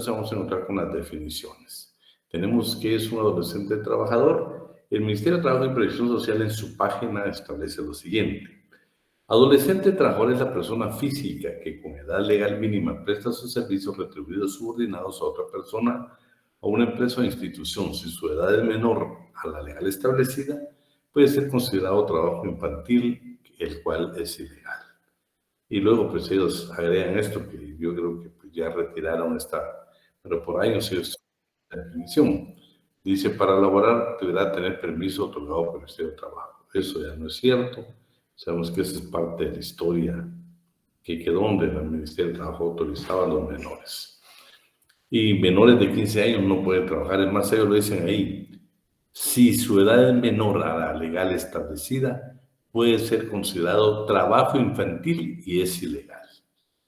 vamos a encontrar con las definiciones. Tenemos que es un adolescente trabajador. El Ministerio de Trabajo y Previsión Social en su página establece lo siguiente. Adolescente trabajador es la persona física que con edad legal mínima presta sus servicios retribuidos subordinados a otra persona, a una empresa o institución. Si su edad es menor a la legal establecida, puede ser considerado trabajo infantil, el cual es ilegal. Y luego pues ellos agregan esto, que yo creo que pues, ya retiraron esta, pero por años ellos la definición. Dice, para laborar deberá tener permiso otorgado por el Ministerio de Trabajo. Eso ya no es cierto. Sabemos que esa es parte de la historia que quedó donde el Ministerio de Trabajo autorizaba a los menores. Y menores de 15 años no pueden trabajar. Es más, ellos lo dicen ahí. Si su edad es menor a la legal establecida, puede ser considerado trabajo infantil y es ilegal.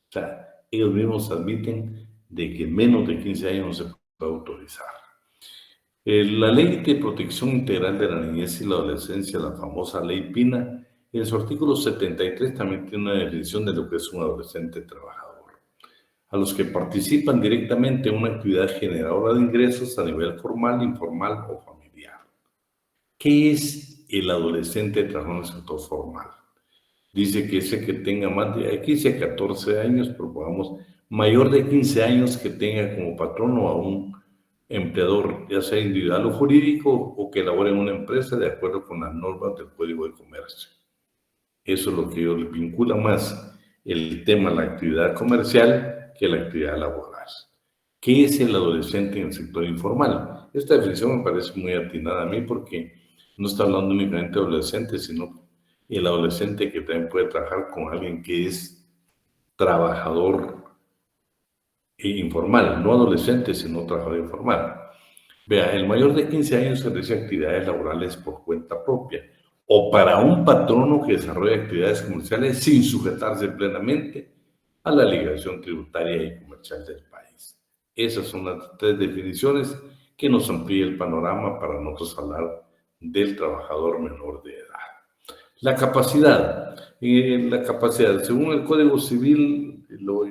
O sea, ellos mismos admiten de que menos de 15 años no se puede autorizar. La Ley de Protección Integral de la Niñez y la Adolescencia, la famosa Ley Pina, en su artículo 73 también tiene una definición de lo que es un adolescente trabajador. A los que participan directamente en una actividad generadora de ingresos a nivel formal, informal o familiar. ¿Qué es el adolescente trabajador en el sector formal? Dice que ese que tenga más de 15 a 14 años, propongamos, mayor de 15 años que tenga como patrono a un empleador, ya sea individual o jurídico, o que labore en una empresa de acuerdo con las normas del Código de Comercio. Eso es lo que yo le vincula más el tema de la actividad comercial que la actividad laboral. ¿Qué es el adolescente en el sector informal? Esta definición me parece muy atinada a mí porque no está hablando únicamente de adolescentes, sino el adolescente que también puede trabajar con alguien que es trabajador informal, no adolescente, sino trabajador informal. Vea, el mayor de 15 años realiza actividades laborales por cuenta propia o para un patrono que desarrolla actividades comerciales sin sujetarse plenamente a la legislación tributaria y comercial del país. Esas son las tres definiciones que nos amplía el panorama para nosotros hablar del trabajador menor de edad. La capacidad, según el Código Civil,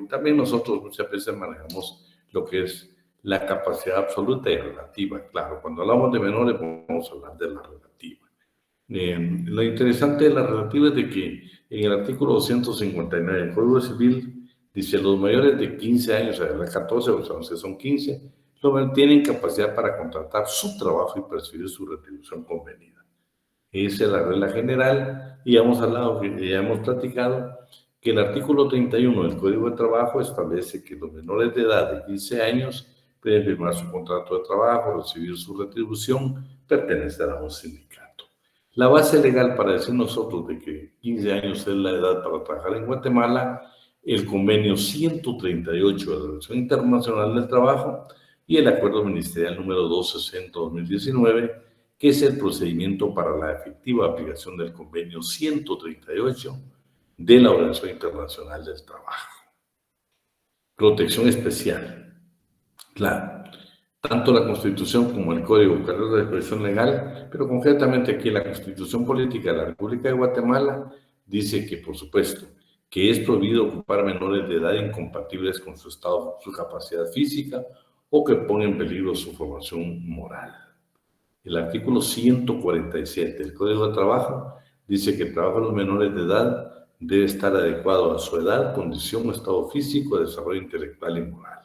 también nosotros muchas veces manejamos lo que es la capacidad absoluta y relativa. Claro, cuando hablamos de menores vamos a hablar de la relativa. Lo interesante de la relativa es de que en el artículo 259 del Código Civil dice los mayores de 15 años, o sea, de 14, o sea, son 15, tienen capacidad para contratar su trabajo y percibir su retribución convenida. Esa es la regla general y ya hemos platicado que el artículo 31 del Código de Trabajo establece que los menores de edad de 15 años pueden firmar su contrato de trabajo, recibir su retribución, pertenecer a un sindicato. La base legal para decir nosotros de que 15 años es la edad para trabajar en Guatemala, el convenio 138 de la Organización Internacional del Trabajo y el acuerdo ministerial número 260-2019, que es el procedimiento para la efectiva aplicación del convenio 138 de la Organización Internacional del Trabajo. Protección especial. Claro, tanto la Constitución como el Código de Expresión Legal, pero concretamente aquí la Constitución Política de la República de Guatemala dice que, por supuesto, que es prohibido ocupar menores de edad incompatibles con su estado, su capacidad física o que pongan en peligro su formación moral. El artículo 147 del Código de Trabajo dice que el trabajo de los menores de edad debe estar adecuado a su edad, condición, estado físico, desarrollo intelectual y moral.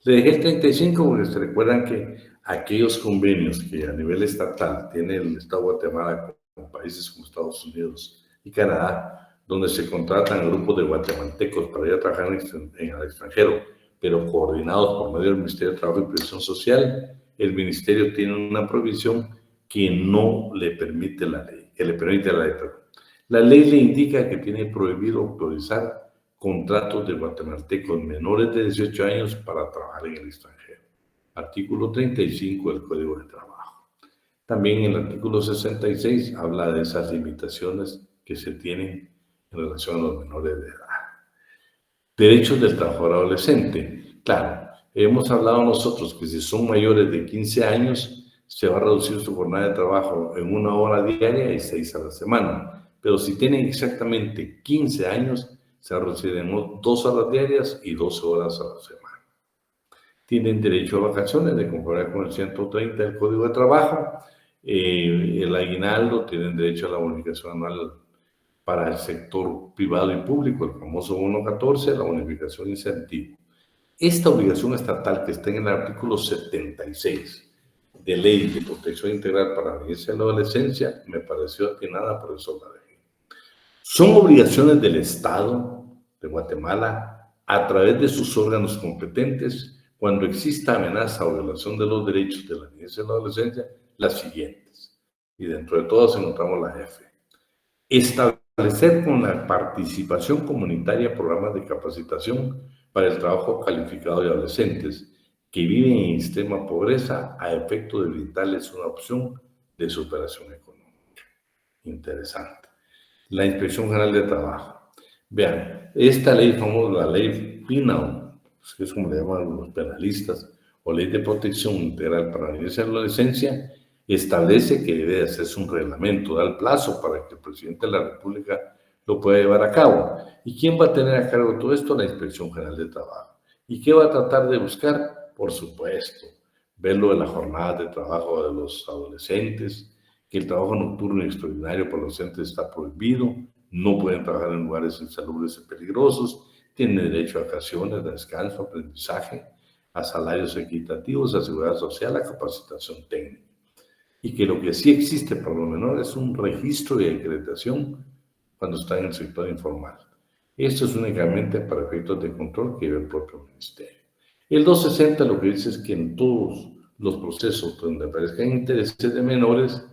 Le dejé el 35 porque se recuerdan que aquellos convenios que a nivel estatal tiene el Estado de Guatemala con países como Estados Unidos y Canadá, donde se contratan grupos de guatemaltecos para ir a trabajar en el extranjero, pero coordinados por medio del Ministerio de Trabajo y Previsión Social, el Ministerio tiene una provisión que no le permite la ley, que le permite la ley. La ley le indica que tiene prohibido autorizar contratos de guatemaltecos menores de 18 años para trabajar en el extranjero. Artículo 35 del Código de Trabajo. También el artículo 66 habla de esas limitaciones que se tienen en relación a los menores de edad. Derechos del trabajador adolescente. Claro, hemos hablado nosotros que si son mayores de 15 años, se va a reducir su jornada de trabajo en 1 hora diaria y 6 a la semana. Pero si tienen exactamente 15 años, se va a reducir en 2 horas diarias y 12 horas a la semana. tienen derecho a vacaciones de conformidad con el 130 del Código de Trabajo. El aguinaldo, tienen derecho a la bonificación anual para el sector privado y público, el famoso bono 14, la bonificación incentivo. Esta obligación estatal que está en el artículo 76 de Ley de Protección Integral para la Niñez y la Adolescencia me pareció atinada, por eso la dejé. Son obligaciones del Estado de Guatemala a través de sus órganos competentes cuando exista amenaza o violación de los derechos de la niñez y la adolescencia, las siguientes. Y dentro de todas encontramos la F. Establecer con la participación comunitaria programas de capacitación para el trabajo calificado de adolescentes que viven en extrema pobreza a efecto de brindarles una opción de superación económica. Interesante. La Inspección General de Trabajo. Vean, esta ley famosa, la ley penal, que es como le llaman los penalistas, o ley de protección integral para la niñez y la adolescencia, establece que debe hacerse un reglamento, da el plazo para que el presidente de la República lo pueda llevar a cabo. ¿Y quién va a tener a cargo todo esto? La Inspección General de Trabajo. ¿Y qué va a tratar de buscar? Por supuesto, ver lo de la jornada de trabajo de los adolescentes, que el trabajo nocturno y extraordinario para los docentes está prohibido, no pueden trabajar en lugares insalubres y peligrosos, tienen derecho a vacaciones, a descanso, a aprendizaje, a salarios equitativos, a seguridad social, a capacitación técnica. Y que lo que sí existe para los menores es un registro y acreditación cuando están en el sector informal. Esto es únicamente para efectos de control que lleva el propio ministerio. El 260 lo que dice es que en todos los procesos donde aparezcan intereses de menores,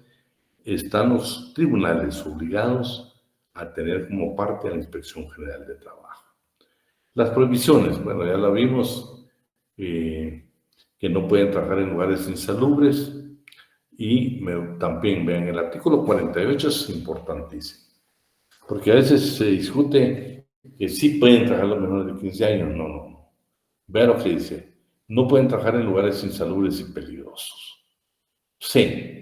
están los tribunales obligados a tener como parte a la Inspección General de Trabajo. Las prohibiciones, bueno, ya la vimos, que no pueden trabajar en lugares insalubres, y también vean, el artículo 48 es importantísimo, porque a veces se discute que sí pueden trabajar los menores de 15 años, no. Vean lo que dice, no pueden trabajar en lugares insalubres y peligrosos. C,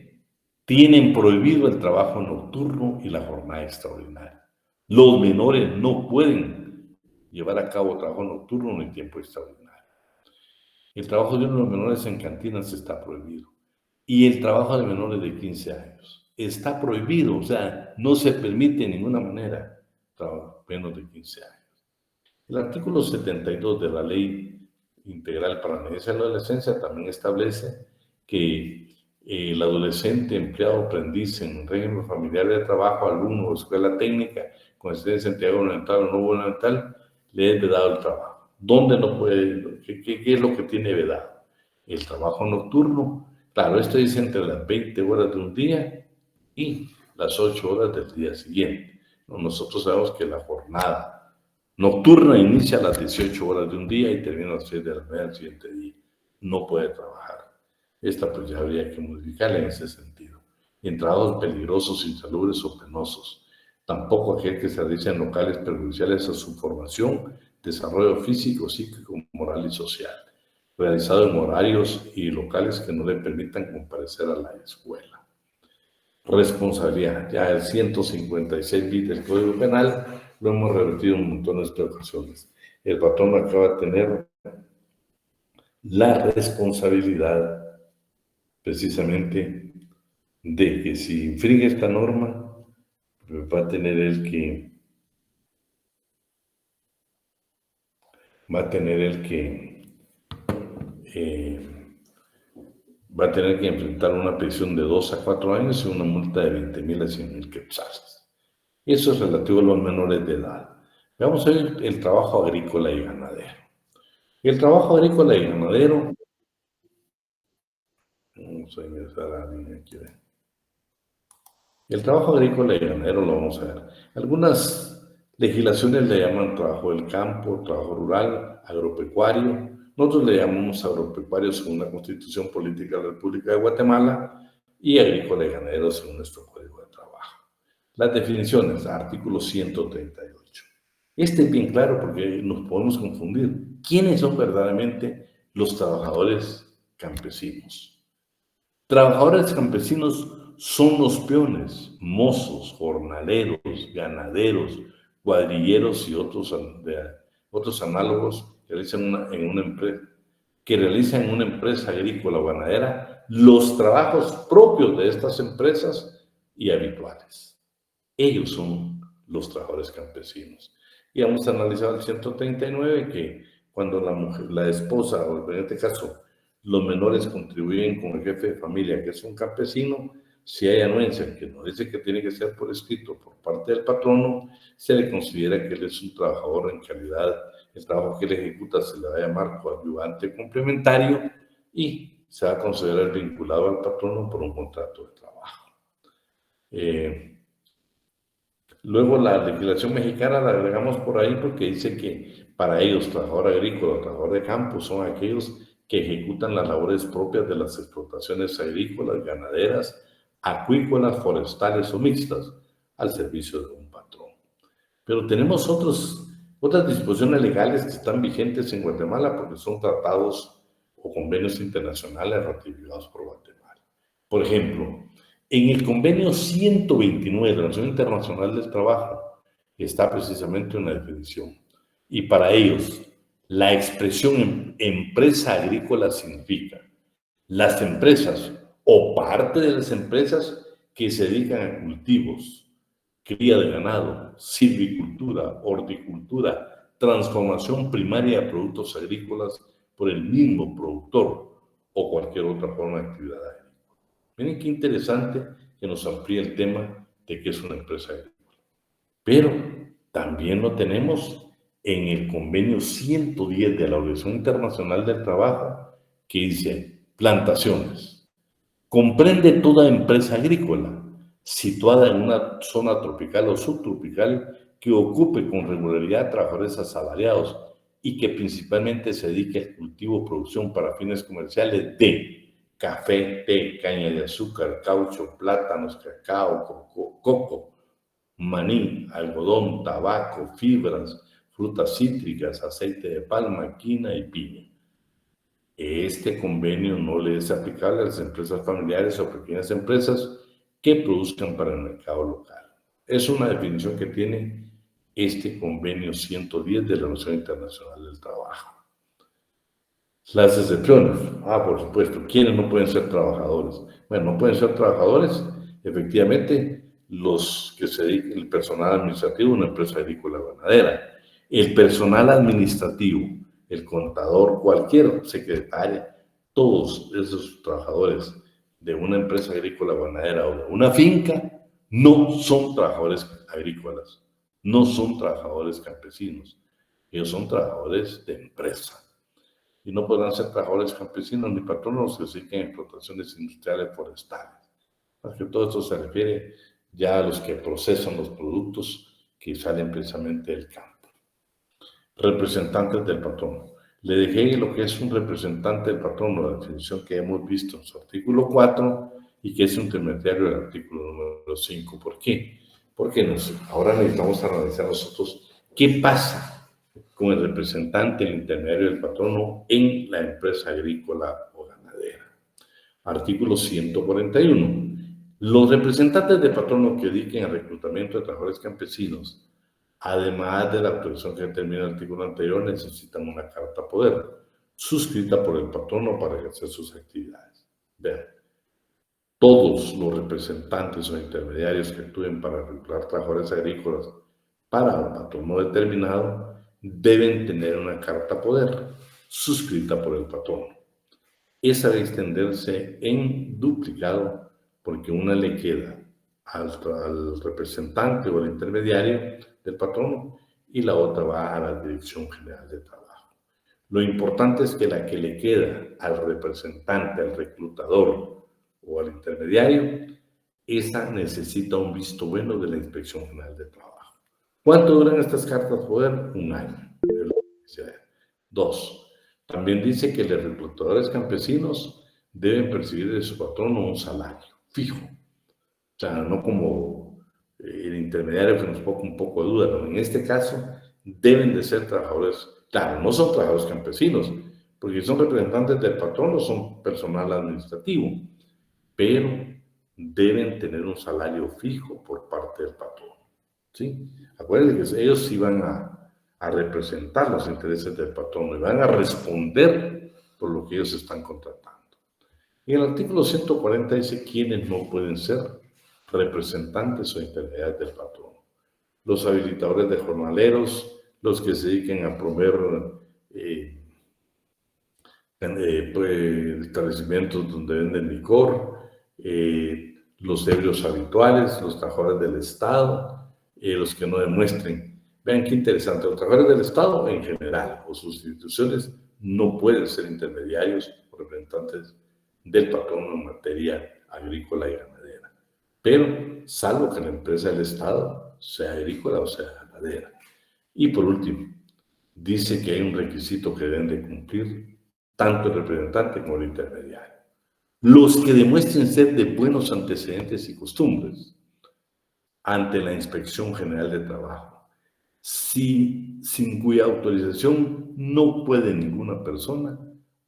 tienen prohibido el trabajo nocturno y la jornada extraordinaria. Los menores no pueden llevar a cabo trabajo nocturno ni tiempo extraordinario. El trabajo de los menores en cantinas está prohibido. Y el trabajo de menores de 15 años está prohibido, o sea, no se permite de ninguna manera trabajar menos de 15 años. El artículo 72 de la Ley Integral para la Niñez y la Adolescencia también establece que el adolescente, empleado, aprendiz en régimen familiar de trabajo, alumno o escuela técnica, con existencia en entidad gubernamental o no gubernamental, le es vedado el trabajo. ¿Dónde no puede? ¿Qué es lo que tiene vedado? El trabajo nocturno. Claro, esto dice entre las 20 horas de un día y las 8 horas del día siguiente. Nosotros sabemos que la jornada nocturna inicia a las 18 horas de un día y termina a las 6 de la mañana del siguiente día. No puede trabajar. Esta pues ya habría que modificarla en ese sentido. En trabajos peligrosos, insalubres o penosos. Tampoco aquel que se realiza en locales perjudiciales a su formación, desarrollo físico, psíquico, moral y social, realizado en horarios y locales que no le permitan comparecer a la escuela. Responsabilidad. Ya el 156 bis del Código Penal lo hemos revertido en montones de ocasiones. El patrón acaba de tener la responsabilidad precisamente de que si infringe esta norma, va a tener el que va a tener que enfrentar una prisión de 2 a 4 años y una multa de 20,000 a 100,000 quetzales. Eso es relativo a los menores de edad. Veamos hoy el trabajo agrícola y ganadero. El trabajo agrícola y ganadero, vamos a ingresar a la línea aquí. El trabajo agrícola y ganadero lo vamos a ver. Algunas legislaciones le llaman trabajo del campo, trabajo rural, agropecuario. Nosotros le llamamos agropecuario según la Constitución Política de la República de Guatemala y agrícola y ganadero según nuestro Código de Trabajo. Las definiciones, artículo 138. Este es bien claro porque nos podemos confundir. ¿Quiénes son verdaderamente los trabajadores campesinos? Trabajadores campesinos son los peones, mozos, jornaleros, ganaderos, cuadrilleros y otros análogos que realizan en una empresa. que realizan en una empresa agrícola o ganadera los trabajos propios de estas empresas y habituales. Ellos son los trabajadores campesinos. Y vamos a analizar el 139, que cuando la mujer, la esposa, o en este caso los menores, contribuyen con el jefe de familia, que es un campesino, si hay anuencia que no dice que tiene que ser por escrito por parte del patrono, se le considera que él es un trabajador en calidad. El trabajo que él ejecuta se le va a llamar coadyuvante complementario y se va a considerar vinculado al patrono por un contrato de trabajo. Luego la legislación mexicana la agregamos por ahí porque dice que para ellos, trabajador agrícola o trabajador de campo, son aquellos que ejecutan las labores propias de las explotaciones agrícolas, ganaderas, acuícolas, forestales o mixtas, al servicio de un patrón. Pero tenemos otras disposiciones legales que están vigentes en Guatemala porque son tratados o convenios internacionales ratificados por Guatemala. Por ejemplo, en el convenio 129 de la Organización Internacional del Trabajo está precisamente una definición. Y para ellos, la expresión empresa agrícola significa las empresas o parte de las empresas que se dedican a cultivos, cría de ganado, silvicultura, horticultura, transformación primaria de productos agrícolas por el mismo productor o cualquier otra forma de actividad agrícola. Miren qué interesante que nos amplíe el tema de qué es una empresa agrícola. Pero también lo tenemos en el convenio 110 de la Organización Internacional del Trabajo, que dice plantaciones. Comprende toda empresa agrícola situada en una zona tropical o subtropical que ocupe con regularidad trabajadores asalariados y que principalmente se dedique al cultivo o producción para fines comerciales de café, té, caña de azúcar, caucho, plátanos, cacao, coco, maní, algodón, tabaco, fibras, frutas cítricas, aceite de palma, quina y piña. Este convenio no le es aplicable a las empresas familiares o pequeñas empresas que produzcan para el mercado local. Es una definición que tiene este convenio 110 de la Organización Internacional del Trabajo. Las excepciones. Por supuesto, ¿quiénes no pueden ser trabajadores? Bueno, no pueden ser trabajadores, efectivamente, los que se dedican, el personal administrativo de una empresa agrícola o ganadera, el personal administrativo, el contador, cualquier secretaria, todos esos trabajadores de una empresa agrícola o ganadera o de una finca no son trabajadores agrícolas, no son trabajadores campesinos, ellos son trabajadores de empresa. Y no podrán ser trabajadores campesinos ni patronos que se dediquen a explotaciones industriales forestales. Porque todo esto se refiere ya a los que procesan los productos que salen precisamente del campo. Representantes del patrono. Le dejé lo que es un representante del patrono, la definición que hemos visto en su artículo 4 y que es un intermediario del artículo número 5. ¿Por qué? Porque ahora necesitamos analizar nosotros qué pasa con el representante, el intermediario del patrono en la empresa agrícola o ganadera. Artículo 141. Los representantes del patrono que dediquen al reclutamiento de trabajadores campesinos, además de la autorización que determina el artículo anterior, necesitan una carta poder suscrita por el patrono para ejercer sus actividades. Vean, todos los representantes o intermediarios que actúen para reclutar trabajadores agrícolas para un patrono determinado deben tener una carta poder suscrita por el patrono. Esa debe extenderse en duplicado porque una le queda al representante o al intermediario del patrono y la otra va a la Dirección General de Trabajo. Lo importante es que la que le queda al representante, al reclutador o al intermediario, esa necesita un visto bueno de la Inspección General de Trabajo. ¿Cuánto duran estas cartas poder? Un año. 2. También dice que los reclutadores campesinos deben percibir de su patrono un salario fijo. O sea, no como el intermediario que nos pone un poco de duda, ¿no? En este caso, deben de ser trabajadores, claro, no son trabajadores campesinos, porque son representantes del patrono, son personal administrativo, pero deben tener un salario fijo por parte del patrono. ¿Sí? Acuérdense que ellos iban a representar los intereses del patrono y van a responder por lo que ellos están contratando. En el artículo 140 dice quiénes no pueden ser representantes o intermediarios del patrón. Los habilitadores de jornaleros, los que se dediquen a promover establecimientos donde venden licor, los ebrios habituales, los trabajadores del Estado, los que no demuestren. Vean qué interesante, los trabajadores del Estado en general o sus instituciones no pueden ser intermediarios o representantes del patrón en materia agrícola y ganadera, pero salvo que la empresa del Estado sea agrícola o sea ganadera. Y por último, dice que hay un requisito que deben de cumplir tanto el representante como el intermediario. Los que demuestren ser de buenos antecedentes y costumbres ante la Inspección General de Trabajo, sin cuya autorización no puede ninguna persona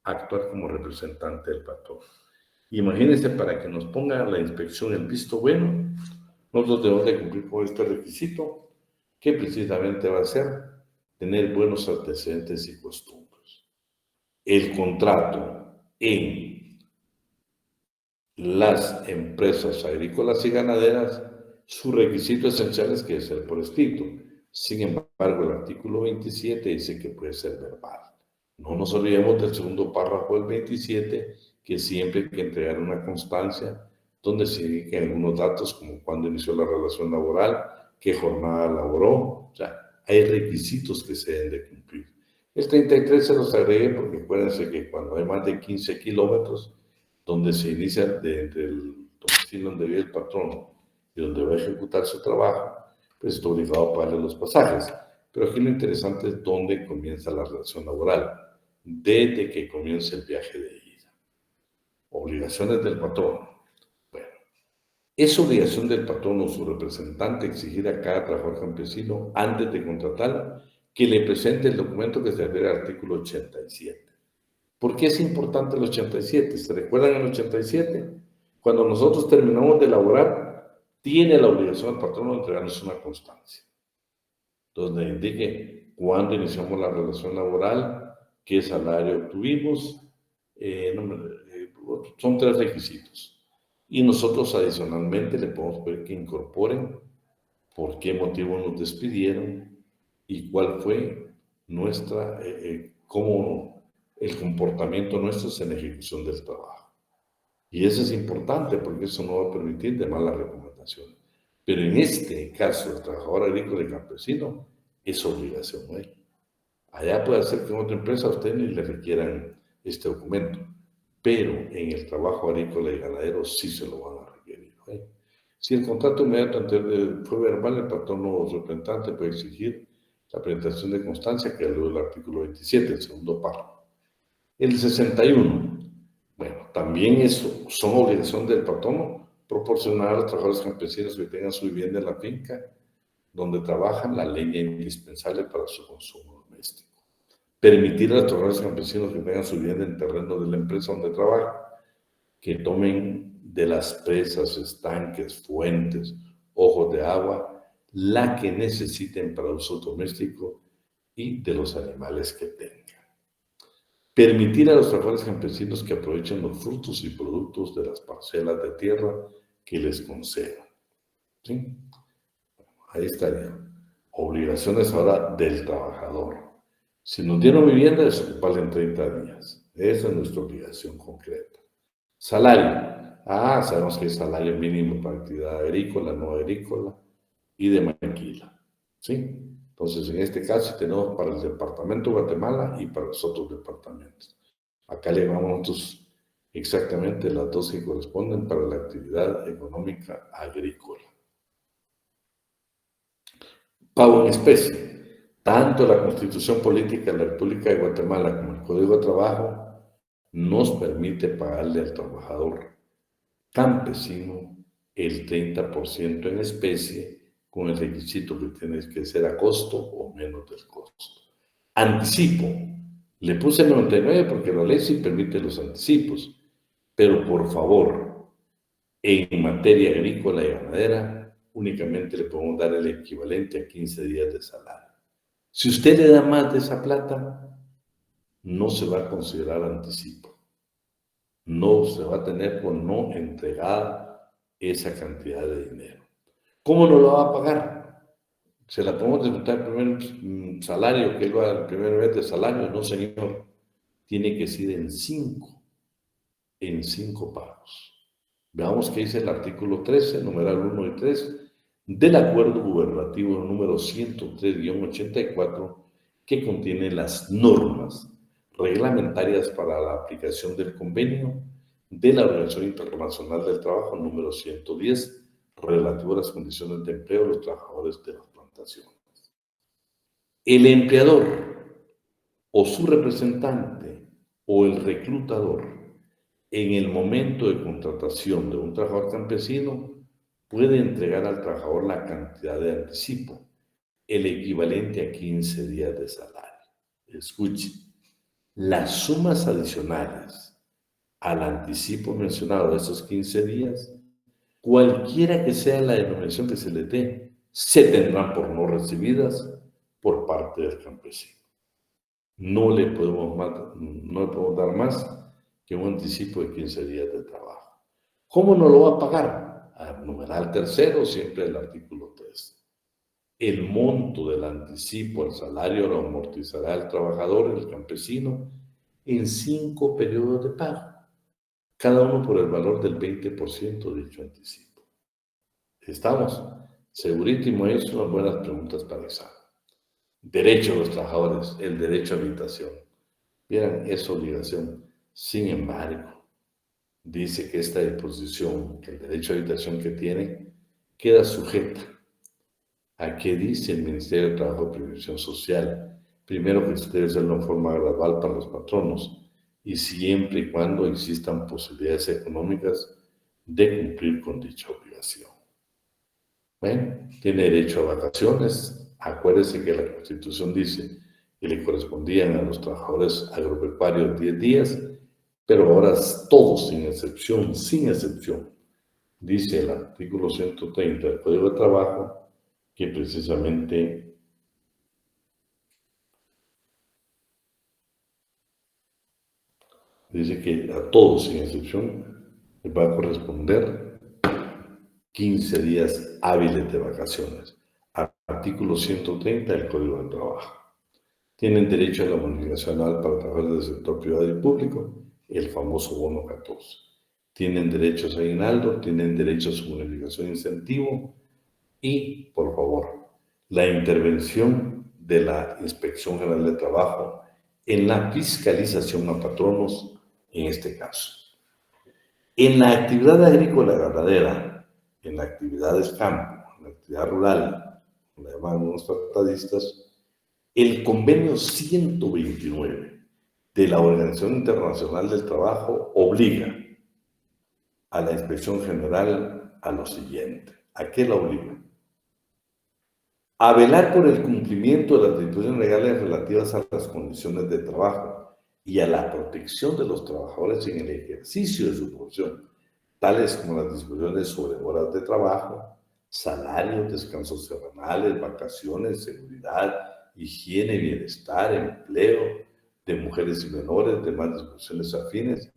actuar como representante del patrón. Imagínense, para que nos ponga la inspección el visto bueno, nosotros debemos de cumplir con este requisito, que precisamente va a ser tener buenos antecedentes y costumbres. El contrato en las empresas agrícolas y ganaderas, su requisito esencial es que debe ser por escrito. Sin embargo, el artículo 27 dice que puede ser verbal. No nos olvidemos del segundo párrafo del 27, que siempre hay que entregar una constancia donde se indiquen algunos datos como cuándo inició la relación laboral, qué jornada laboró. O sea, hay requisitos que se deben de cumplir. El 33 se los agregué porque acuérdense que cuando hay más de 15 kilómetros, donde se inicia entre el domicilio donde vive el patrón y donde va a ejecutar su trabajo, pues está obligado a pagarle los pasajes. Pero aquí lo interesante es dónde comienza la relación laboral, desde que comienza el viaje de ida. Obligaciones del patrón. Bueno, es obligación del patrón o su representante exigir a cada trabajador campesino, antes de contratar, que le presente el documento que se refiere al artículo 87. ¿Por qué es importante el 87? ¿Se recuerdan el 87? Cuando nosotros terminamos de elaborar, tiene la obligación el patrón de entregarnos una constancia, donde indique cuándo iniciamos la relación laboral, qué salario obtuvimos. Son 3 requisitos. Y nosotros adicionalmente le podemos pedir que incorporen por qué motivo nos despidieron y cuál fue nuestra, cómo el comportamiento nuestro en la ejecución del trabajo. Y eso es importante porque eso no va a permitir de malas recomendaciones. Pero en este caso, el trabajador agrícola y campesino es obligación, ¿eh? Allá puede ser que en otra empresa a usted ni le requieran este documento, pero en el trabajo agrícola y ganadero sí se lo van a requerir, ¿eh? Si el contrato inmediato anterior fue verbal, el patrón o representante puede exigir la presentación de constancia, que es el artículo 27, el segundo párrafo. El 61, bueno, también son obligación del patrono proporcionar a los trabajadores campesinos que tengan su vivienda en la finca donde trabajan la leña indispensable para su consumo doméstico. Permitir a los trabajadores campesinos que tengan su vivienda en terreno de la empresa donde trabajan, que tomen de las presas, estanques, fuentes, ojos de agua, la que necesiten para uso doméstico y de los animales que tengan. Permitir a los trabajadores campesinos que aprovechen los frutos y productos de las parcelas de tierra que les concedan. ¿Sí? Ahí estaría. Obligaciones ahora del trabajador. Si nos dieron vivienda, desocuparla en 30 días. Esa es nuestra obligación concreta. Salario. Sabemos que hay salario mínimo para actividad agrícola, no agrícola y de maquila. ¿Sí? Entonces, en este caso, tenemos para el departamento de Guatemala y para los otros departamentos. Acá le llamamos nosotros exactamente las 2 que corresponden para la actividad económica agrícola. Pago en especie. Tanto la Constitución Política de la República de Guatemala como el Código de Trabajo nos permite pagarle al trabajador campesino el 30% en especie, con el requisito que tiene que ser a costo o menos del costo. Anticipo. Le puse el 99 porque la ley sí permite los anticipos, pero por favor, en materia agrícola y ganadera, únicamente le podemos dar el equivalente a 15 días de salario. Si usted le da más de esa plata, no se va a considerar anticipo. No se va a tener por no entregada esa cantidad de dinero. ¿Cómo no lo va a pagar? ¿Se la podemos descontar el primer salario, que es el primer mes de salario? No, señor. Tiene que ser en cinco pagos. Veamos qué dice el artículo 13, numeral 1 y 3, del Acuerdo Gubernativo número 103-84, que contiene las normas reglamentarias para la aplicación del convenio de la Organización Internacional del Trabajo número 110, relativo a las condiciones de empleo de los trabajadores de las plantaciones. El empleador o su representante o el reclutador, en el momento de contratación de un trabajador campesino, puede entregar al trabajador la cantidad de anticipo, el equivalente a 15 días de salario. Escuche, las sumas adicionales al anticipo mencionado de esos 15 días, cualquiera que sea la denominación que se les dé, se tendrán por no recibidas por parte del campesino. No le podemos dar más que un anticipo de 15 días de trabajo. ¿Cómo no lo va a pagar? Al numeral tercero, siempre el artículo 3. El monto del anticipo al salario lo amortizará el trabajador, el campesino, en 5 periodos de pago, cada uno por el valor del 20% de dicho anticipo. ¿Estamos? Segurísimo, es unas buenas preguntas para examen. Derecho de los trabajadores, el derecho a habitación. Vieran, es obligación. Sin embargo, dice que esta disposición, el derecho a habitación que tiene, queda sujeta a que dice el Ministerio de Trabajo y Previsión Social. Primero, que debe ser una forma gradual para los patronos y siempre y cuando existan posibilidades económicas de cumplir con dicha obligación. Bueno, tiene derecho a vacaciones. Acuérdense que la Constitución dice que le correspondían a los trabajadores agropecuarios 10 días, pero ahora todos sin excepción, dice el artículo 130 del Código de Trabajo, que precisamente dice que a todos sin excepción les va a corresponder 15 días hábiles de vacaciones. Artículo 130 del Código de Trabajo. Tienen derecho a la bonificación anual para trabajadores del sector privado y público, el famoso bono 14. Tienen derechos a aguinaldo, tienen derecho a su bonificación e incentivo y, por favor, la intervención de la Inspección General de Trabajo en la fiscalización a patronos en este caso. En la actividad agrícola y ganadera, en la actividad de campo, en la actividad rural, como le llaman los tratadistas, el convenio 129 de la Organización Internacional del Trabajo obliga a la Inspección General a lo siguiente. ¿A qué la obliga? A velar por el cumplimiento de las disposiciones legales relativas a las condiciones de trabajo y a la protección de los trabajadores en el ejercicio de su profesión, tales como las disposiciones sobre horas de trabajo, salarios, descansos semanales, vacaciones, seguridad, higiene, bienestar, empleo de mujeres y menores, demás disposiciones afines,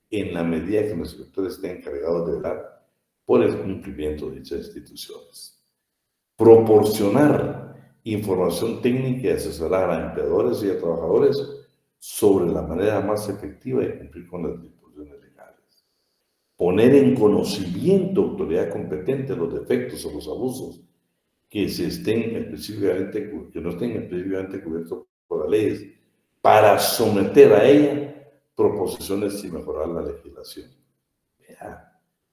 en la medida que los inspectores estén encargados de velar por el cumplimiento de dichas instituciones. Proporcionar información técnica y asesorar a empleadores y a trabajadores sobre la manera más efectiva de cumplir con las disposiciones legales. Poner en conocimiento autoridad competente los defectos o los abusos que no estén específicamente cubiertos por las leyes, para someter a ella proposiciones y mejorar la legislación.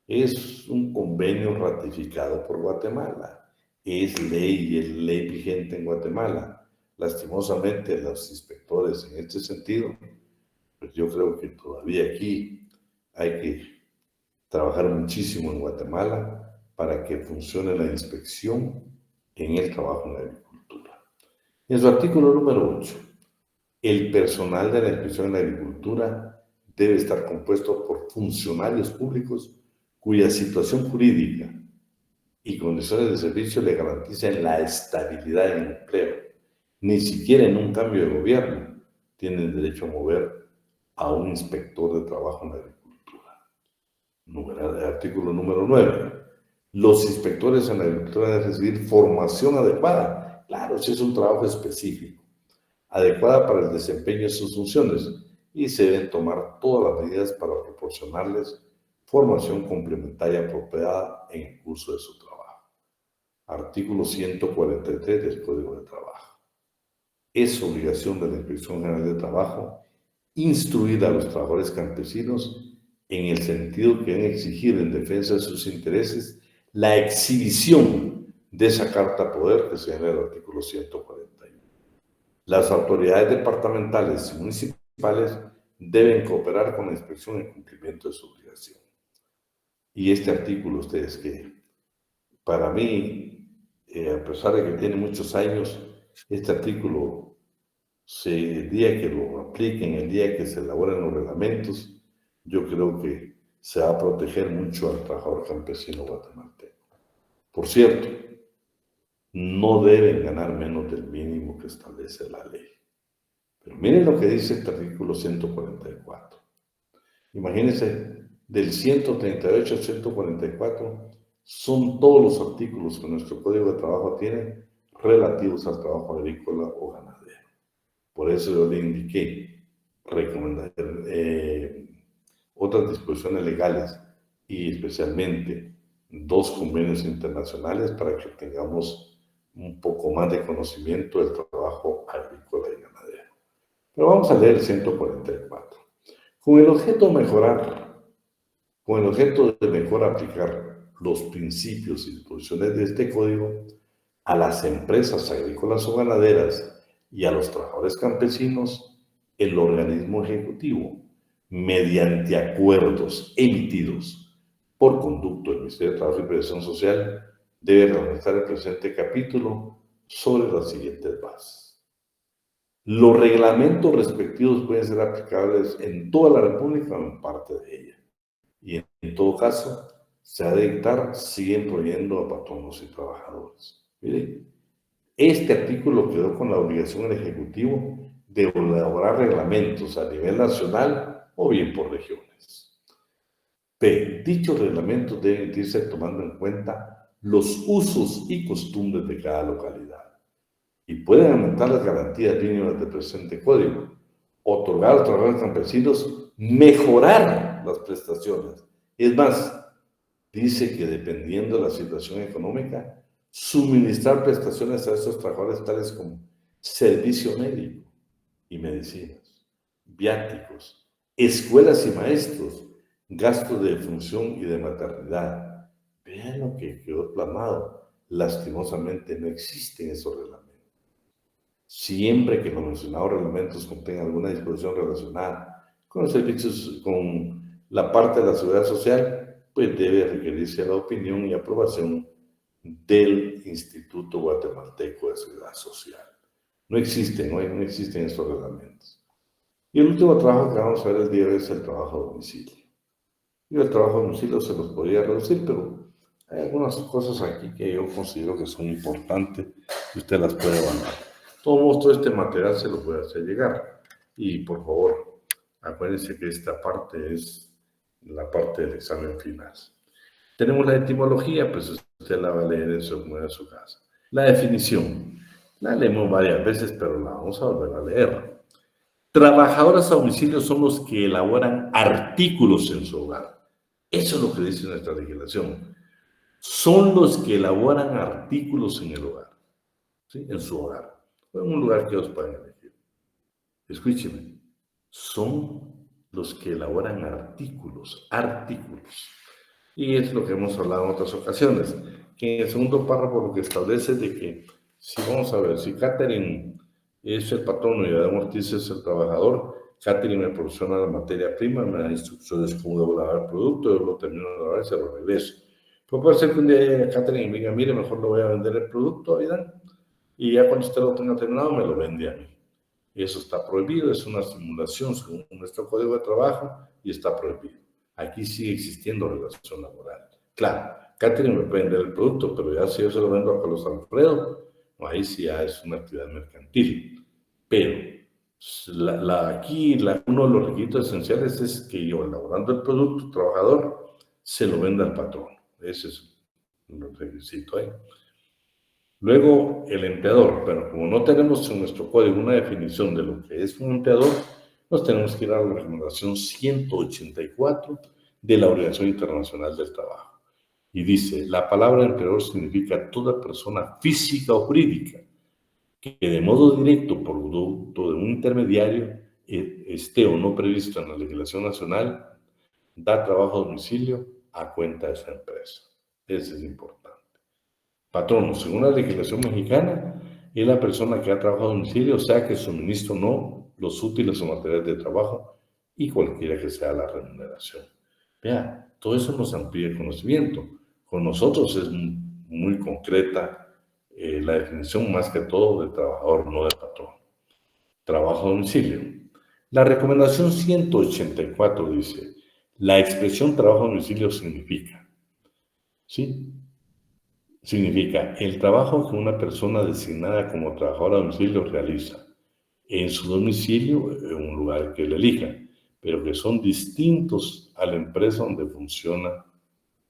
Es un convenio ratificado por Guatemala. Es ley vigente en Guatemala. Lastimosamente, los inspectores en este sentido, pues yo creo que todavía aquí hay que trabajar muchísimo en Guatemala para que funcione la inspección en el trabajo en la agricultura. En su artículo número 8, el personal de la inspección en la agricultura debe estar compuesto por funcionarios públicos cuya situación jurídica y condiciones de servicio le garanticen la estabilidad del empleo, ni siquiera en un cambio de gobierno tienen derecho a mover a un inspector de trabajo en la agricultura. Artículo número 9. Los inspectores en la agricultura deben recibir formación adecuada. Claro, si es un trabajo específico, adecuada para el desempeño de sus funciones, y se deben tomar todas las medidas para proporcionarles formación complementaria apropiada en el curso de su trabajo. Artículo 143 del Código de Trabajo. Es obligación de la Inspección General de Trabajo instruir a los trabajadores campesinos en el sentido que deben exigir en defensa de sus intereses la exhibición de esa carta poder que se llama el artículo 141. Las autoridades departamentales y municipales deben cooperar con la inspección en cumplimiento de su obligación. Y este artículo, ustedes que para mí, a pesar de que tiene muchos años, este artículo, el día que lo apliquen, el día que se elaboren los reglamentos, yo creo que se va a proteger mucho al trabajador campesino guatemalteco. Por cierto, no deben ganar menos del mínimo que establece la ley. Pero miren lo que dice este artículo 144. Imagínense, del 138 al 144 son todos los artículos que nuestro Código de Trabajo tiene relativos al trabajo agrícola o ganadero. Por eso yo le indiqué recomendar otras disposiciones legales y especialmente 2 convenios internacionales para que tengamos un poco más de conocimiento del trabajo agrícola y ganadero. Pero vamos a leer el 144. Con el objeto de mejor aplicar los principios y disposiciones de este código a las empresas agrícolas o ganaderas y a los trabajadores campesinos, el organismo ejecutivo, mediante acuerdos emitidos por conducto del Ministerio de Trabajo y Previsión Social, debe realizar el presente capítulo sobre las siguientes bases. Los reglamentos respectivos pueden ser aplicables en toda la República o en parte de ella. Y en todo caso, se ha de dictar, siguen prohibiendo a patronos y trabajadores. Miren, este artículo quedó con la obligación del Ejecutivo de elaborar reglamentos a nivel nacional o bien por regiones. P. Dichos reglamentos deben emitirse tomando en cuenta los usos y costumbres de cada localidad y pueden aumentar las garantías mínimas del presente código, otorgar a los trabajadores campesinos, mejorar las prestaciones. Es más, dice que dependiendo de la situación económica, suministrar prestaciones a estos trabajadores tales como servicio médico y medicinas, viáticos, escuelas y maestros, gastos de función y de maternidad. Vean lo que quedó plasmado. Lastimosamente no existen esos reglamentos. Siempre que los mencionados reglamentos contengan alguna disposición relacionada con los servicios, con la parte de la seguridad social, pues debe requerirse la opinión y aprobación del Instituto Guatemalteco de Seguridad Social. No existen estos reglamentos. Y el último trabajo que vamos a ver el día de hoy es el trabajo a domicilio. Yo el trabajo a domicilio se los podría reducir, pero hay algunas cosas aquí que yo considero que son importantes y usted las puede evaluar. Todo este material se lo puede hacer llegar. Y por favor, acuérdense que esta parte es la parte del examen final. Tenemos la etimología, pues usted la va a leer en su casa. La definición, la leemos varias veces, pero la vamos a volver a leer. Trabajadores a domicilio son los que elaboran artículos en su hogar. Eso es lo que dice nuestra legislación. Son los que elaboran artículos en el hogar, ¿sí? En su hogar, o en un lugar que ellos puedan elegir. Escúcheme, son los que elaboran artículos. Y es lo que hemos hablado en otras ocasiones, que en el segundo párrafo lo que establece es de que, si vamos a ver, si Catherine es el patrono y Adam Ortiz es el trabajador, Catherine me proporciona la materia prima, me da instrucciones cómo debo lavar el producto, yo lo termino de lavar y se lo regreso. Pero puede ser que un día llegue Catherine y me diga, mire, mejor lo voy a vender el producto, ¿verdad? Y ya cuando usted lo tenga terminado, me lo vende a mí. Eso está prohibido, es una simulación según nuestro Código de Trabajo y está prohibido. Aquí sigue existiendo relación laboral. Claro, Catherine me puede vender el producto, pero ya si yo se lo vendo a Carlos Alfredo, ahí sí ya es una actividad mercantil. Pero Uno de los requisitos esenciales es que yo, elaborando el producto, trabajador, se lo venda al patrón. Ese es un requisito ahí. Luego, el empleador. Pero como no tenemos en nuestro código una definición de lo que es un empleador, nos tenemos que ir a la recomendación 184 de la Organización Internacional del Trabajo. Y dice, la palabra empleador significa toda persona física o jurídica que de modo directo por producto de un intermediario esté o no previsto en la legislación nacional, da trabajo a domicilio a cuenta de esa empresa. Eso es importante. Patrono, según la legislación mexicana, es la persona que ha trabajado a domicilio, o sea que suministra o no los útiles o materiales de trabajo y cualquiera que sea la remuneración. Vea, todo eso nos amplía el conocimiento. Con nosotros es muy concreta la definición más que todo de trabajador, no de patrón. Trabajo a domicilio. La recomendación 184 dice, la expresión trabajo a domicilio significa, ¿sí? Significa el trabajo que una persona designada como trabajadora a domicilio realiza en su domicilio, en un lugar que él elija, pero que son distintos a la empresa donde funciona,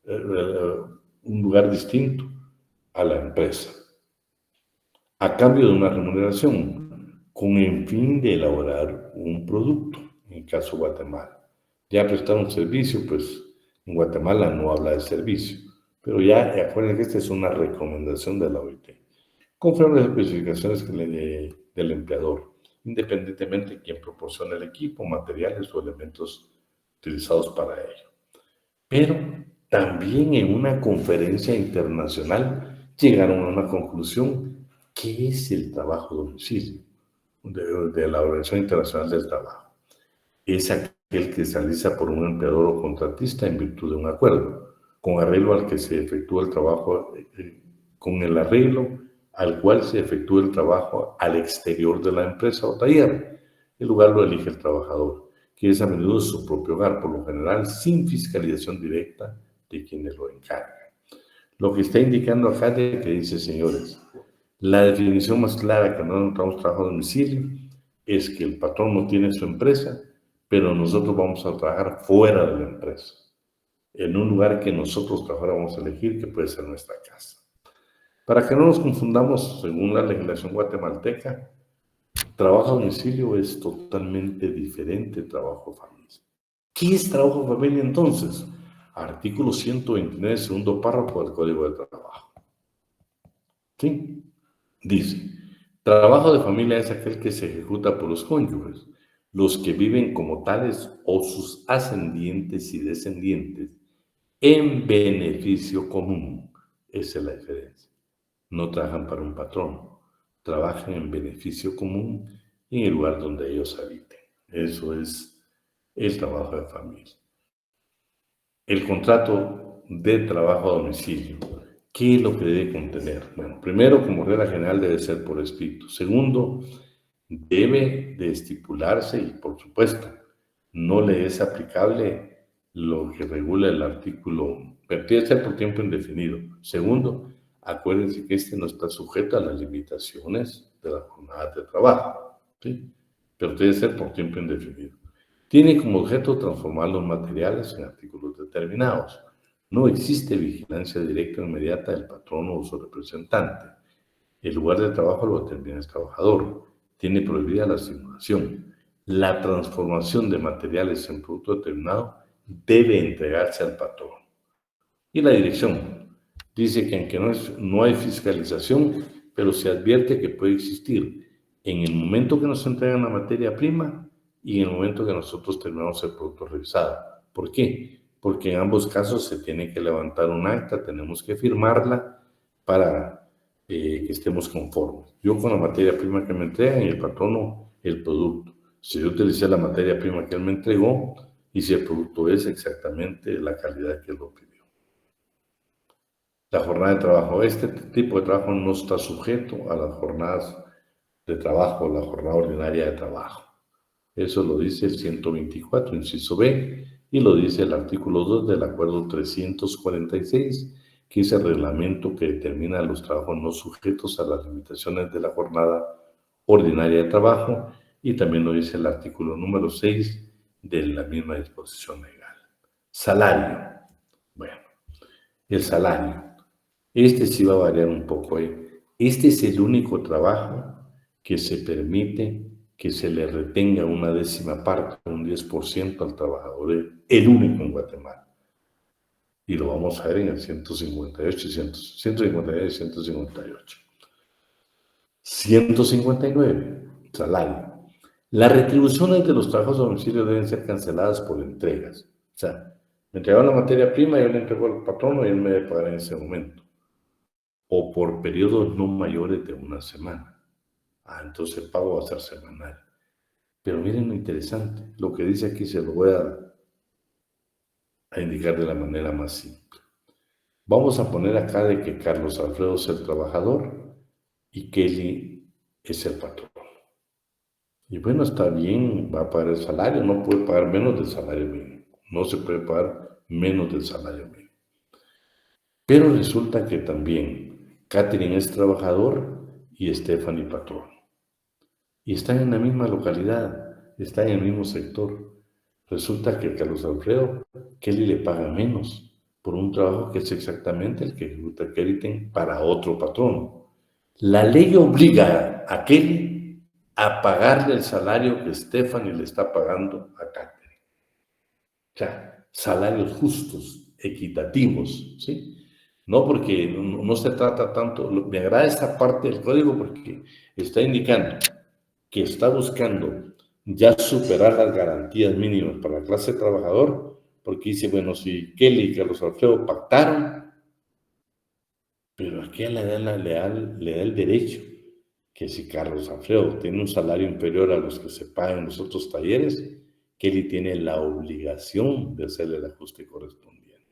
un lugar distinto a la empresa, a cambio de una remuneración, con el fin de elaborar un producto, en el caso de Guatemala. Ya prestar un servicio, pues en Guatemala no habla de servicio, pero ya acuérdense que esta es una recomendación de la OIT, conforme a las especificaciones del empleador, independientemente de quién proporciona el equipo, materiales o elementos utilizados para ello. Pero también en una conferencia internacional llegaron a una conclusión: ¿qué es el trabajo a domicilio? De la Organización Internacional del Trabajo. Es aquel que se realiza por un empleador o contratista en virtud de un acuerdo, con arreglo al que se efectúa el trabajo, con el arreglo al cual se efectúa el trabajo al exterior de la empresa o taller. El lugar lo elige el trabajador, que es a menudo su propio hogar, por lo general sin fiscalización directa de quienes lo encargan. Lo que está indicando acá de que dice, señores, la definición más clara que no encontramos trabajo a domicilio es que el patrón no tiene su empresa, pero nosotros vamos a trabajar fuera de la empresa, en un lugar que nosotros vamos a elegir, que puede ser nuestra casa. Para que no nos confundamos, según la legislación guatemalteca, trabajo a domicilio es totalmente diferente de trabajo a familia. ¿Qué es trabajo a familia entonces? Artículo 129, segundo párrafo del Código de Trabajo. ¿Sí? Dice, trabajo de familia es aquel que se ejecuta por los cónyuges, los que viven como tales o sus ascendientes y descendientes en beneficio común. Esa es la diferencia. No trabajan para un patrón, trabajan en beneficio común en el lugar donde ellos habiten. Eso es el trabajo de familia. El contrato de trabajo a domicilio. ¿Qué es lo que debe contener? Bueno, primero, como regla general, debe ser por escrito. Segundo, debe de estipularse y, por supuesto, no le es aplicable lo que regula el artículo, pero tiene que ser por tiempo indefinido. Segundo, acuérdense que este no está sujeto a las limitaciones de la jornada de trabajo, ¿sí? Pero debe ser por tiempo indefinido. Tiene como objeto transformar los materiales en artículos determinados. No existe vigilancia directa o inmediata del patrón o su representante. El lugar de trabajo lo determina el trabajador. Tiene prohibida la simulación. La transformación de materiales en producto determinado debe entregarse al patrón. Y la dirección. Dice que aunque no hay fiscalización, pero se advierte que puede existir en el momento que nos entregan la materia prima y en el momento que nosotros terminamos el producto revisado. ¿Por qué? Porque en ambos casos se tiene que levantar un acta, tenemos que firmarla para que estemos conformes. Yo con la materia prima que me entregan y el patrono el producto. Si yo utilicé la materia prima que él me entregó y si el producto es exactamente la calidad que él lo pidió. La jornada de trabajo. Este tipo de trabajo no está sujeto a las jornadas de trabajo, la jornada ordinaria de trabajo. Eso lo dice el 124, inciso B, y lo dice el artículo 2 del acuerdo 346, que es el reglamento que determina los trabajos no sujetos a las limitaciones de la jornada ordinaria de trabajo y también lo dice el artículo número 6 de la misma disposición legal. Salario. Bueno, el salario. Este sí va a variar un poco. Este es el único trabajo que se permite que se le retenga una décima parte, un 10% al trabajador, el único en Guatemala. Y lo vamos a ver en el 158 y 159 y 158. 159, salario. Las retribuciones de los trabajos a domicilio deben ser canceladas por entregas. O sea, me entregaron la materia prima, yo le entrego al patrono y él me debe pagar en ese momento. O por periodos no mayores de una semana. Entonces el pago va a ser semanal. Pero miren lo interesante, lo que dice aquí se lo voy a indicar de la manera más simple. Vamos a poner acá de que Carlos Alfredo es el trabajador y Kelly es el patrón. Y bueno, está bien, va a pagar el salario, no puede pagar menos del salario mínimo. No se puede pagar menos del salario mínimo. Pero resulta que también Catherine es trabajador y Stephanie patrón. Y están en la misma localidad, están en el mismo sector. Resulta que Carlos Alfredo, Kelly le paga menos por un trabajo que es exactamente el que ejecuta Kelly para otro patrón. La ley obliga a Kelly a pagarle el salario que Stephanie le está pagando a Catherine. O sea, salarios justos, equitativos, ¿sí? No porque no se trata tanto, me agrada esta parte del código porque está indicando que está buscando ya superar las garantías mínimas para la clase trabajador, porque dice, bueno, si Kelly y Carlos Alfredo pactaron, pero aquí le da el derecho que si Carlos Alfredo tiene un salario inferior a los que se pagan en los otros talleres, Kelly tiene la obligación de hacerle el ajuste correspondiente.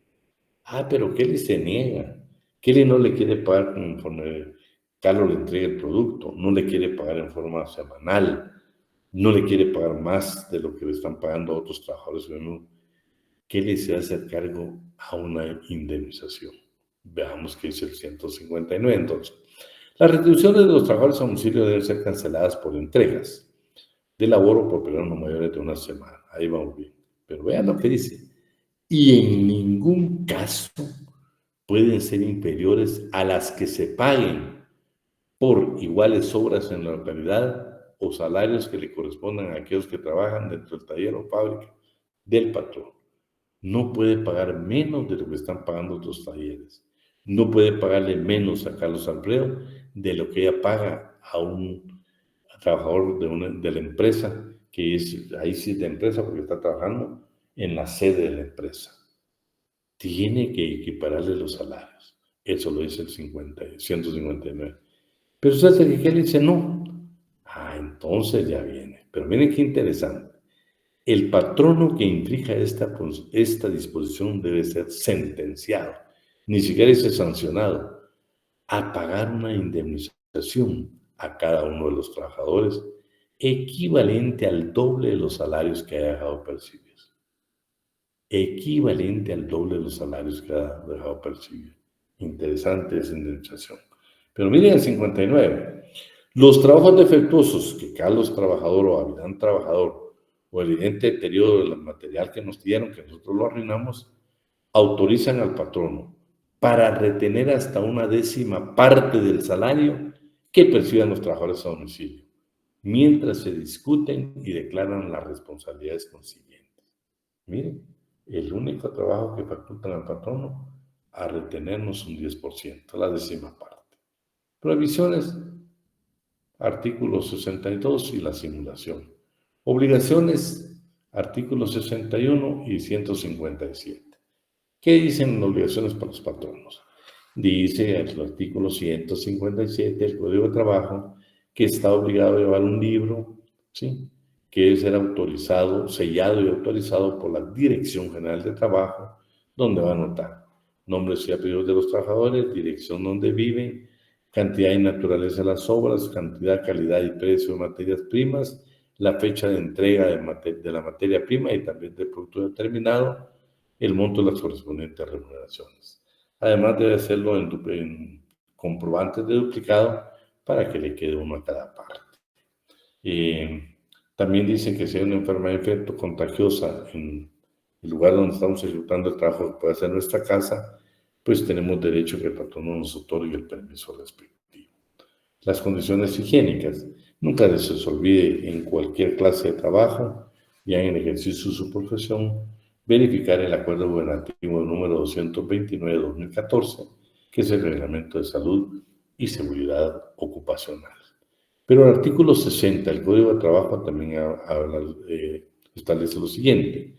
Pero Kelly se niega. Kelly no le quiere pagar conforme Carlos le entrega el producto, no le quiere pagar en forma semanal, no le quiere pagar más de lo que le están pagando a otros trabajadores. Kelly se va a hacer cargo a una indemnización. Veamos qué dice el 159 entonces. Las retribuciones de los trabajadores a domicilio deben ser canceladas por entregas de labor o por periodos no mayores de una semana. Ahí vamos bien. Pero vean lo que dice. Y en ningún caso pueden ser inferiores a las que se paguen por iguales obras en la localidad o salarios que le correspondan a aquellos que trabajan dentro del taller o fábrica del patrón. No puede pagar menos de lo que están pagando otros talleres. No puede pagarle menos a Carlos Alfredo de lo que ella paga a un trabajador de la empresa, que es, ahí sí es de empresa porque está trabajando en la sede de la empresa. Tiene que equipararle los salarios. Eso lo dice el 159. Pero usted que Kelly dice no. Entonces ya viene. Pero miren qué interesante. El patrono que infrinja esta disposición debe ser sentenciado, ni siquiera dice sancionado, a pagar una indemnización a cada uno de los trabajadores equivalente al doble de los salarios que haya dejado percibir. Equivalente al doble de los salarios que ha dejado percibir. Interesante esa indemnización. Pero miren el 59. Los trabajos defectuosos que Carlos trabajador o Avilán trabajador o el evidente deterioro del material que nos dieron, que nosotros lo arruinamos, autorizan al patrono para retener hasta una décima parte del salario que perciban los trabajadores a domicilio, mientras se discuten y declaran las responsabilidades consiguientes. Miren, el único trabajo que facultan al patrono a retenernos un 10%, la décima parte. Prohibiciones, artículo 62 y la simulación. Obligaciones, artículos 61 y 157. ¿Qué dicen las obligaciones para los patronos? Dice el artículo 157 del Código de Trabajo que está obligado a llevar un libro, ¿sí?, que debe ser autorizado, sellado y autorizado por la Dirección General de Trabajo, donde va a anotar nombres y apellidos de los trabajadores, dirección donde viven, cantidad y naturaleza de las obras, cantidad, calidad y precio de materias primas, la fecha de entrega de la materia prima y también del producto determinado, el monto de las correspondientes remuneraciones. Además debe hacerlo en comprobantes de duplicado para que le quede uno a cada parte. También dice que si hay una enfermedad infecto-contagiosa en el lugar donde estamos ejecutando el trabajo que puede ser nuestra casa, pues tenemos derecho a que el patrono nos otorgue el permiso respectivo. Las condiciones higiénicas. Nunca se les olvide en cualquier clase de trabajo, ya en el ejercicio de su profesión, verificar el acuerdo gubernativo número 229/2014, que es el Reglamento de Salud y Seguridad Ocupacional. Pero el artículo 60 del Código de Trabajo también establece lo siguiente.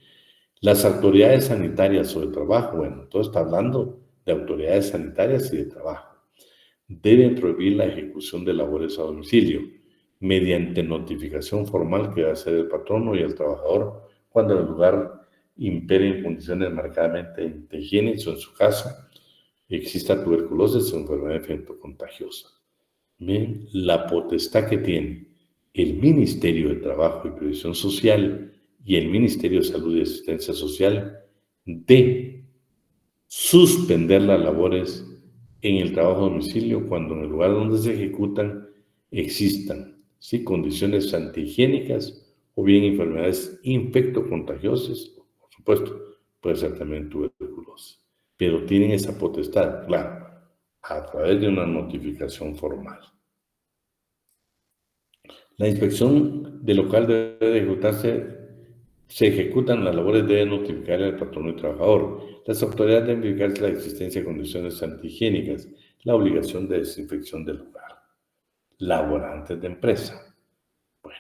Las autoridades sanitarias o de trabajo, bueno, todo está hablando de autoridades sanitarias y de trabajo, deben prohibir la ejecución de labores a domicilio mediante notificación formal que va a hacer el patrono y el trabajador cuando el lugar impere en condiciones marcadamente de higiene o en su caso exista tuberculosis o enfermedad infectocontagiosa. Miren la potestad que tiene el Ministerio de Trabajo y Previsión Social y el Ministerio de Salud y Asistencia Social de suspender las labores en el trabajo a domicilio cuando en el lugar donde se ejecutan existan ¿sí? Condiciones antihigiénicas o bien enfermedades infectocontagiosas, por supuesto, puede ser también tuberculosis, pero tienen esa potestad, claro, a través de una notificación formal. La inspección del local debe ejecutarse, se ejecutan las labores, debe notificar al patrono y trabajador. Las autoridades deben verificar la existencia de condiciones antihigiénicas, la obligación de desinfección del lugar. Laborantes de empresa. Bueno,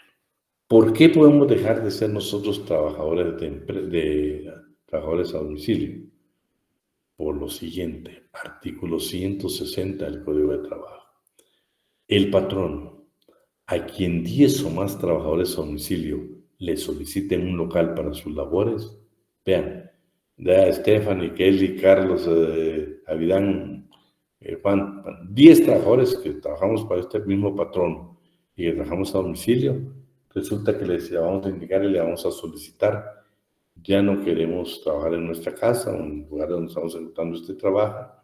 ¿por qué podemos dejar de ser nosotros trabajadores trabajadores a domicilio? Por lo siguiente, artículo 160 del Código de Trabajo. El patrono, a quien 10 o más trabajadores a domicilio le soliciten un local para sus labores, vean, de Stephanie, Kelly, Carlos, Avidán, Juan, 10 trabajadores que trabajamos para este mismo patrón y que trabajamos a domicilio, resulta que les vamos a indicar y le vamos a solicitar, ya no queremos trabajar en nuestra casa o en el lugar donde estamos ejecutando este trabajo,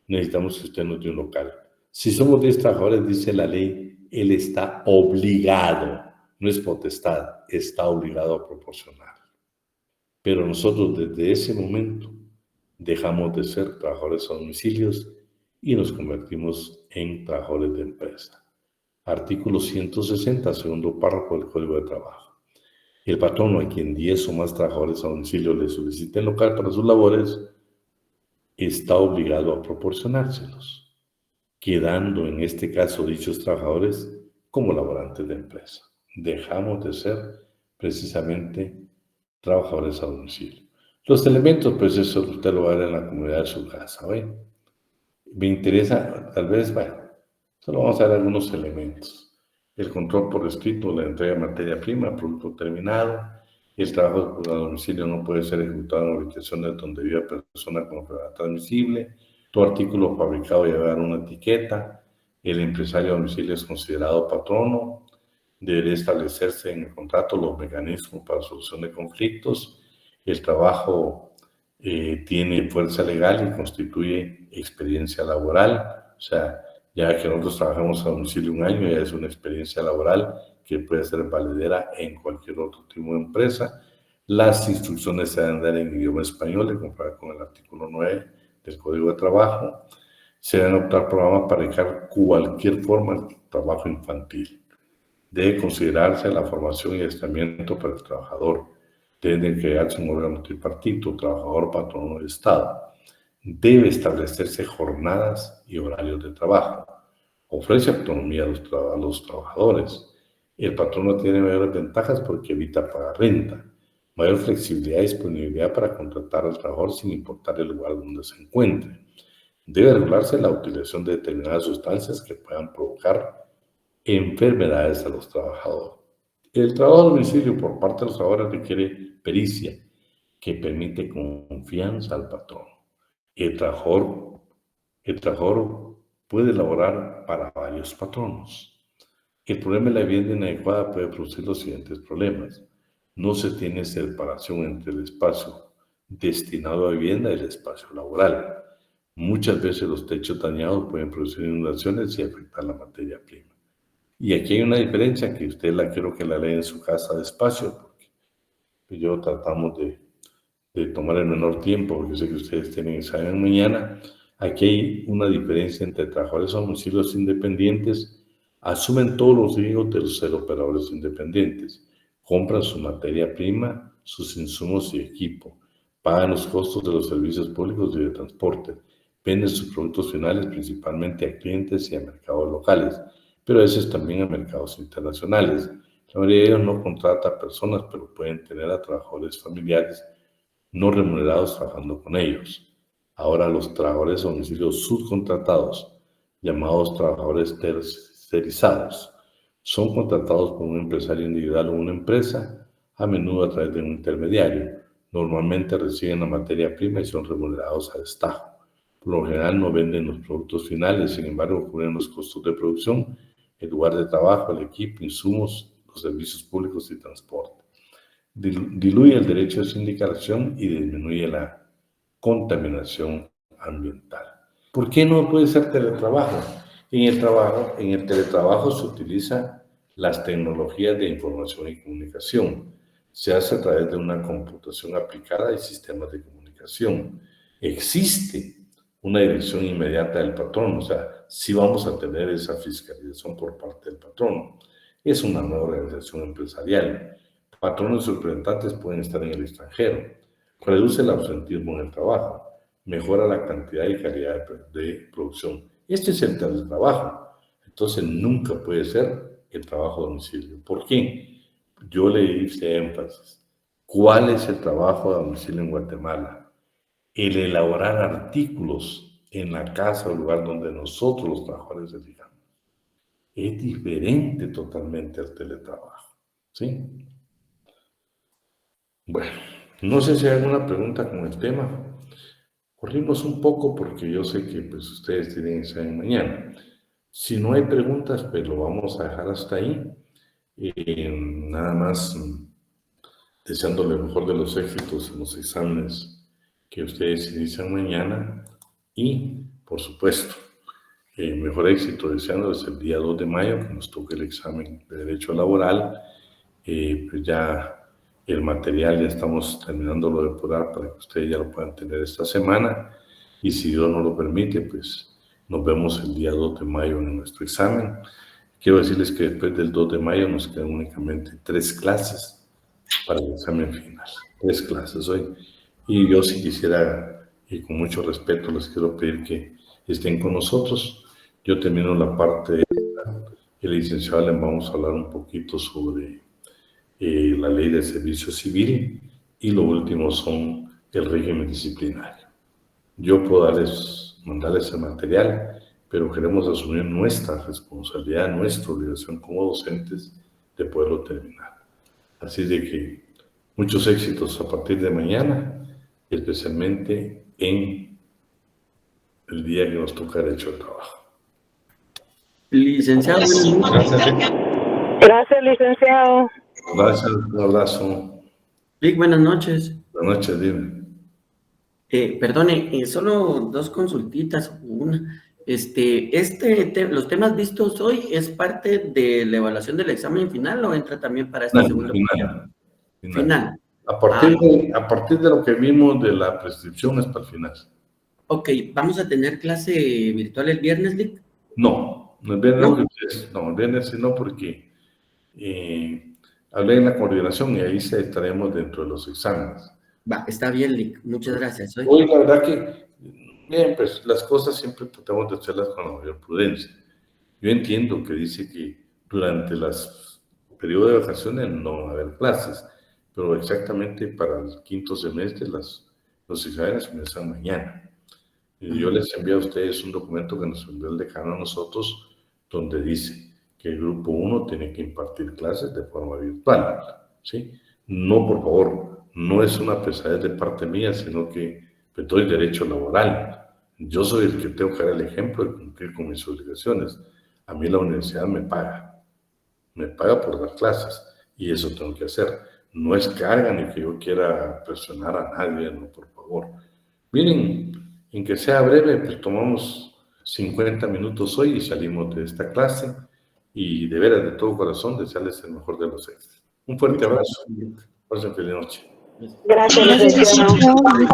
necesitamos que usted nos dé un local. Si somos 10 trabajadores, dice la ley, él está obligado, no es potestad, está obligado a proporcionar. Pero nosotros desde ese momento dejamos de ser trabajadores a domicilios y nos convertimos en trabajadores de empresa. Artículo 160, segundo párrafo del Código de Trabajo. El patrono a quien 10 o más trabajadores a domicilio le soliciten local para sus labores está obligado a proporcionárselos, quedando en este caso dichos trabajadores como laborantes de empresa. Dejamos de ser precisamente trabajadores a domicilio. Los elementos, pues eso usted lo va a ver en la comunidad de su casa, ¿ve? Me interesa, tal vez, bueno, solo vamos a ver algunos elementos. El control por escrito, la entrega de materia prima, producto terminado. El trabajo a domicilio no puede ser ejecutado en ubicaciones donde vive persona con enfermedad transmisible. Todo artículo fabricado debe llevar una etiqueta. El empresario a domicilio es considerado patrono. Debería establecerse en el contrato los mecanismos para solución de conflictos. El trabajo tiene fuerza legal y constituye experiencia laboral. O sea, ya que nosotros trabajamos a domicilio un año, ya es una experiencia laboral que puede ser valedera en cualquier otro tipo de empresa. Las instrucciones se deben dar en idioma español, de comparar con el artículo 9 del Código de Trabajo. Se deben optar programas para evitar cualquier forma de trabajo infantil. Debe considerarse la formación y adiestramiento para el trabajador. Debe crearse un órgano tripartito, trabajador, patrono y Estado. Debe establecerse jornadas y horarios de trabajo. Ofrece autonomía a los trabajadores. El patrono tiene mayores ventajas porque evita pagar renta, mayor flexibilidad y disponibilidad para contratar al trabajador sin importar el lugar donde se encuentre. Debe regularse la utilización de determinadas sustancias que puedan provocar enfermedades a los trabajadores. El trabajo a domicilio por parte de los trabajadores requiere pericia que permite confianza al patrón. El trabajador puede laborar para varios patronos. El problema de la vivienda inadecuada puede producir los siguientes problemas. No se tiene separación entre el espacio destinado a vivienda y el espacio laboral. Muchas veces los techos dañados pueden producir inundaciones y afectar la materia prima. Y aquí hay una diferencia que usted la quiero que la lea en su casa despacio, porque yo tratamos de tomar el menor tiempo, porque sé que ustedes tienen examen mañana. Aquí hay una diferencia entre trabajadores a domicilios independientes. Asumen todos los riesgos de los operadores independientes. Compran su materia prima, sus insumos y equipo. Pagan los costos de los servicios públicos y de transporte. Venden sus productos finales principalmente a clientes y a mercados locales, pero a veces también a mercados internacionales. La mayoría de ellos no contrata a personas, pero pueden tener a trabajadores familiares no remunerados trabajando con ellos. Ahora los trabajadores a domicilio subcontratados, llamados trabajadores tercerizados, son contratados por un empresario individual o una empresa, a menudo a través de un intermediario. Normalmente reciben la materia prima y son remunerados a destajo. Por lo general no venden los productos finales, sin embargo cubren los costos de producción, el lugar de trabajo, el equipo, insumos, los servicios públicos y transporte. Diluye el derecho de sindicación y disminuye la contaminación ambiental. ¿Por qué no puede ser teletrabajo? En el teletrabajo se utilizan las tecnologías de información y comunicación. Se hace a través de una computación aplicada y sistemas de comunicación. Existe una dirección inmediata del patrón, o sea, sí vamos a tener esa fiscalización por parte del patrón. Es una nueva organización empresarial. Patrones y representantes pueden estar en el extranjero. Reduce el absentismo en el trabajo. Mejora la cantidad y calidad de producción. Este es el teletrabajo. Entonces nunca puede ser el trabajo a domicilio. ¿Por qué? Yo le hice énfasis. ¿Cuál es el trabajo a domicilio en Guatemala? El elaborar artículos en la casa o lugar donde nosotros los trabajadores elijamos. Es diferente totalmente al teletrabajo. ¿Sí? Bueno, no sé si hay alguna pregunta con el tema. Corrimos un poco porque yo sé que pues, ustedes tienen examen mañana. Si no hay preguntas, pues lo vamos a dejar hasta ahí. Nada más deseando lo mejor de los éxitos en los exámenes que ustedes inician mañana y, por supuesto, mejor éxito deseándoles el día 2 de mayo, que nos toque el examen de Derecho Laboral. Pues ya el material ya estamos terminándolo de depurar para que ustedes ya lo puedan tener esta semana y si Dios nos lo permite, pues nos vemos el día 2 de mayo en nuestro examen. Quiero decirles que después del 2 de mayo nos quedan únicamente 3 clases para el examen final, 3 clases hoy. Y yo si quisiera, y con mucho respeto, les quiero pedir que estén con nosotros. Yo termino la parte de el licenciado le vamos a hablar un poquito sobre la ley de servicio civil y lo último son el régimen disciplinario. Yo puedo mandarles el material, pero queremos asumir nuestra responsabilidad, nuestra obligación como docentes de poderlo terminar. Así de que muchos éxitos a partir de mañana, especialmente en el día que nos toca derecho al trabajo. Licenciado, gracias. Gracias, licenciado. Gracias, un abrazo. Vic, buenas noches. Buenas noches, dime. Perdone, solo 2 consultitas. Una. Los temas vistos hoy es parte de la evaluación del examen final o entra también para esta segunda final. Final. A partir de lo que vimos de la prescripción es para el final. Ok, ¿vamos a tener clase virtual el viernes, Vic? No, el viernes no, el viernes no, porque hablé en la coordinación y ahí estaremos dentro de los exámenes. Va, está bien, Lick. Muchas gracias. Hoy la verdad que, bien, pues las cosas siempre tratamos de hacerlas con la mayor prudencia. Yo entiendo que dice que durante los periodos de vacaciones no va a haber clases, pero exactamente para el quinto semestre los exámenes comienzan mañana. Y yo les envío a ustedes un documento que nos envió el decano a nosotros, donde dice que el grupo 1 tiene que impartir clases de forma virtual, ¿sí? No, por favor, no es una pesadez de parte mía, sino que me doy derecho laboral. Yo soy el que tengo que dar el ejemplo de cumplir con mis obligaciones. A mí la universidad me paga por dar clases y eso tengo que hacer. No es carga ni que yo quiera presionar a nadie, no, por favor. Miren, en que sea breve, pues tomamos 50 minutos hoy y salimos de esta clase. y de veras, de todo corazón, desearles el mejor de los éxitos. Un fuerte abrazo. Pasen feliz noche. Gracias, licenciado.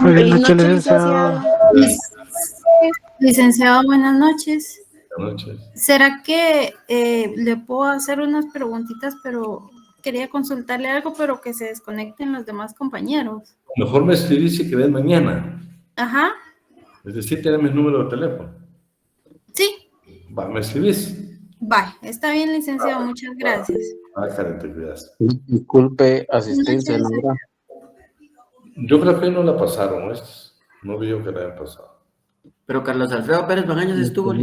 Feliz noche, licenciado. Licenciado, buenas noches. Buenas noches. ¿Será que le puedo hacer unas preguntitas, pero quería consultarle algo, pero que se desconecten los demás compañeros? Mejor me escribís si querés mañana. Ajá, Es decir, tenés mi número de teléfono. sí. Va, me escribís. Va, está bien, licenciado, muchas gracias. Ah, Karen, te cuidas. Disculpe, asistencia, Buenas ¿no? Yo creo que no la pasaron, estos. No veo que la hayan pasado. Pero Carlos Alfredo Pérez Bagaños estuvo.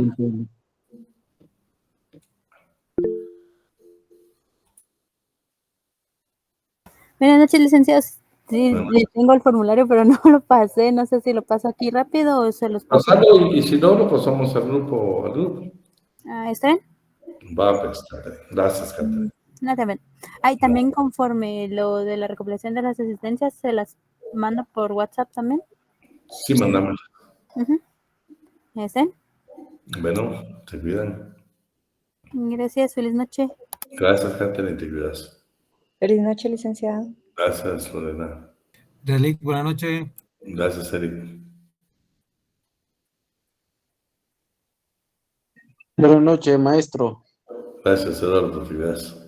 Buenas noches, licenciados. Sí, Bueno. le tengo el formulario, pero no lo pasé. No sé si lo paso aquí rápido o se los paso. Pasalo y si no, lo pasamos al grupo. Ah, ¿está bien? Va, pues, Catherine. Gracias, Catherine. No, también. Ay, también conforme lo de la recopilación de las asistencias, se las mando por WhatsApp también. Sí, mandame. ¿Está bien? Bueno, te cuidan. Gracias, feliz noche. Gracias, Catherine, te cuidas. Feliz noche, licenciado. Gracias, Lorena. Relic, buenas noches. Gracias, Eric. Buenas noches, maestro. Gracias, Eduardo, te cuidas.